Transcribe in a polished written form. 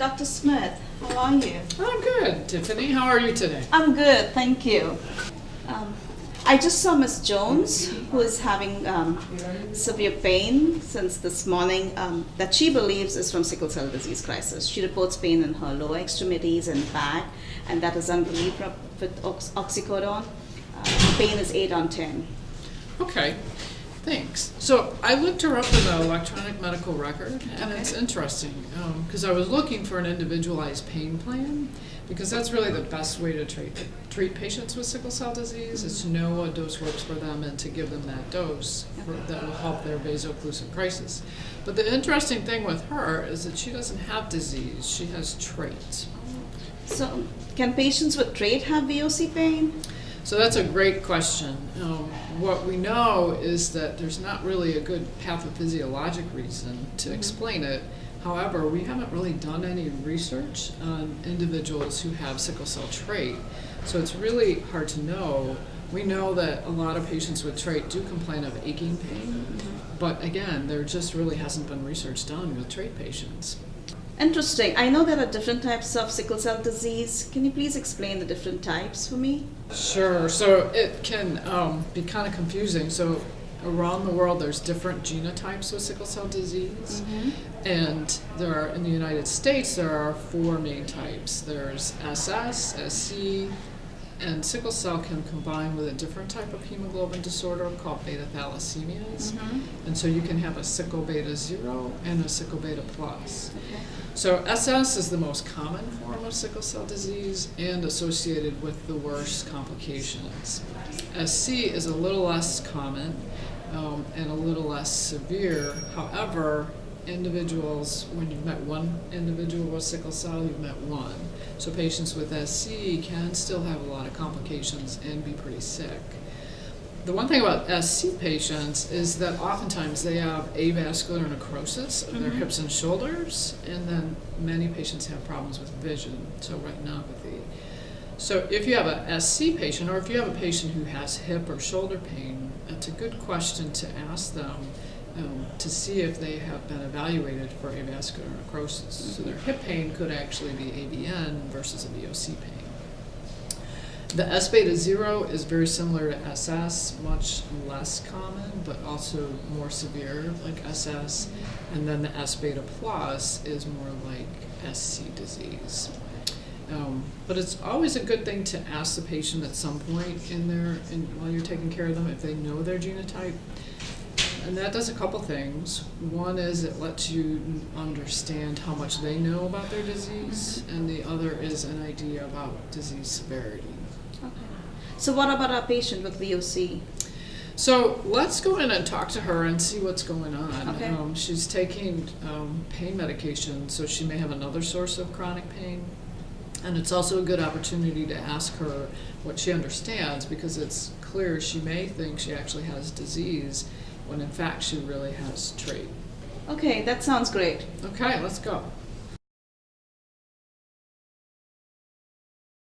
Dr. Smith, how are you? I'm good. Tiffany, how are you today? I'm good, thank you. I just saw Miss Jones, who is having severe pain since this morning that she believes is from sickle cell disease crisis. She reports pain in her lower extremities and back, and that is unrelieved with oxycodone. Pain is 8 on 10. Okay, thanks. So I looked her up in the electronic medical record, and it's interesting because I was looking for an individualized pain plan because that's really the best way to treat patients with sickle cell disease is to know what dose works for them and to give them that dose that will help their vaso-occlusive crisis. But the interesting thing with her is that she doesn't have disease, she has trait. So can patients with trait have VOC pain? So that's a great question. What we know is that there's not really a good pathophysiologic reason to explain it. However, we haven't really done any research on individuals who have sickle cell trait, so it's really hard to know. We know that a lot of patients with trait do complain of aching pain, but again, there just really hasn't been research done with trait patients. Interesting. I know there are different types of sickle cell disease. Can you please explain the different types for me? Sure. So it can be kind of confusing. So around the world, there's different genotypes of sickle cell disease, and there are in the United States there are 4 main types. There's SS, SC, and sickle cell can combine with a different type of hemoglobin disorder called beta thalassemias, and so you can have a sickle beta 0 and a sickle beta plus. So SS is the most common form of sickle cell disease and associated with the worst complications. SC is a little less common and a little less severe. However, individuals, when you've met one individual with sickle cell, you've met one. So patients with SC can still have a lot of complications and be pretty sick. The one thing about SC patients is that oftentimes they have avascular necrosis of their hips and shoulders, and then many patients have problems with vision, so retinopathy. So if you have a SC patient, or if you have a patient who has hip or shoulder pain, it's a good question to ask them to see if they have been evaluated for avascular necrosis. So their hip pain could actually be AVN versus a VOC pain. The S beta 0 is very similar to SS, much less common, but also more severe like SS. And then the S beta plus is more like SC disease. But it's always a good thing to ask the patient at some point while you're taking care of them if they know their genotype. And that does a couple things. One is it lets you understand how much they know about their disease, and the other is an idea about disease severity. Okay. So what about our patient with VOC? So let's go in and talk to her and see what's going on. Okay. She's taking pain medication, so she may have another source of chronic pain. And it's also a good opportunity to ask her what she understands, because it's clear she may think she actually has disease when in fact she really has trait. Okay, that sounds great. Okay, let's go.